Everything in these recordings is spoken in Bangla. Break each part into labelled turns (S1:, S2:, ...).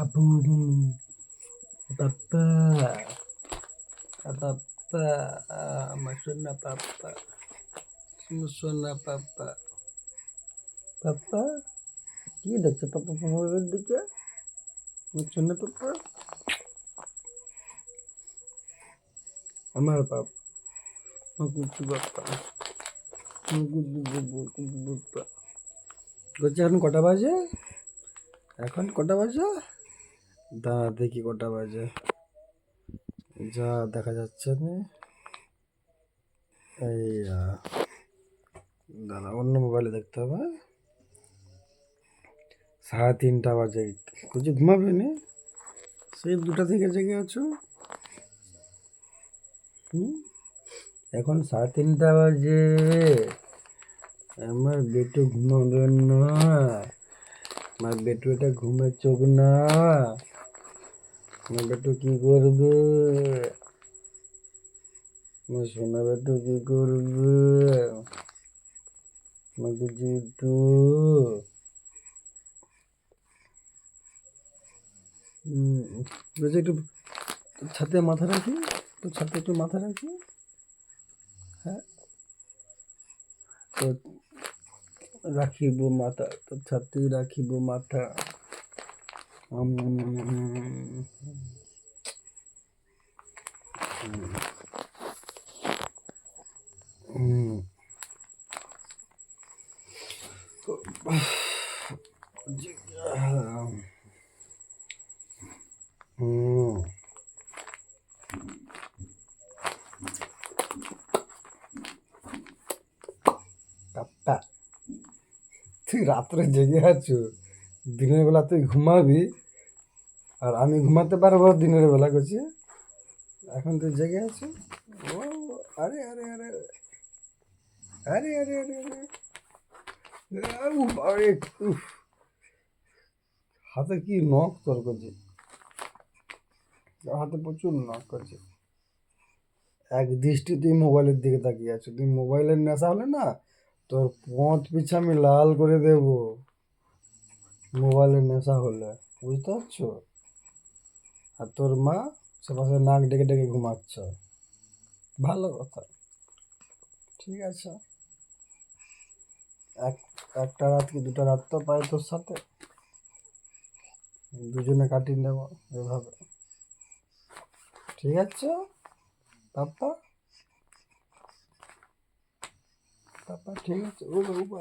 S1: বাবু, পাপ্পা, পাপ্পা, আমার সোনা পাপ্পা, সোনা পাপ্পা। পাপ্পা কি দেখছো পাপ্পা মোবাইলের দিকে? আমার সোনা পাপ্পা, আমার পাপ্পা, আমার কুচু পাপ্পা, আমার কুচু পাপ্পা। বলছি এখন কটা বাজে? এখন কটা বাজে? দাঁড়া দেখি কটা বাজে। যা দেখা যাচ্ছে না। এই দাঁড়া অন্য মোবাইলে দেখতে হবে। 3:30 বাজে। কিছু ঘুমাবে না? সেই 2টা থেকে জেগে আছো। এখন 3:30 বাজে। আমার বেটু ঘুমাবে না। আমার বেটু এটা ঘুমের চোখ না। আমার বেটু কি করবে? আমার সোনা বেটু কি করবে? আমার বেটু বলছি একটু ছাতে মাথা রাখি, তো ছাতে একটু মাথা রাখি। হ্যাঁ তো রাখিব মাথা, তো ছাতে রাখিব মাথা। কাপ্পা, তুই রাত্রে জেগে আছো, দিনের বেলা তুই ঘুমাবি আর আমি ঘুমাতে পারবো দিনের বেলা করছি। এখন তুই জেগে আছো। ও আরে আরে আরে আরে আরে আরে আরে হাতে কি নখ তোর করছে? হাতে প্রচুর নখ করছে। এক দৃষ্টি তুই মোবাইলের দিকে তাকিয়ে আছো। তুই মোবাইলের নেশা হলে না, তোর পথ পিছে আমি লাল করে দেব। মোবাইলের নেশা হলে বুঝতে পারছো? আর তোর মা সে পাশে নাক ডেকে ডেকে ঘুমাচ্ছ। ভালো কথা, ঠিক আছে। একটা রাত কি 2টা রাত তো পাই তোর সাথে, দুজনে কাটিয়ে নেব এভাবে, ঠিক আছে পাপ্পা? পাপ্পা ঠিক আছে। ও বাবা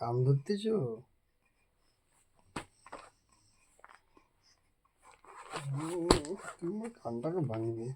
S1: কাম ধরতেছ? তুমি কানটাকে ভাঙবে।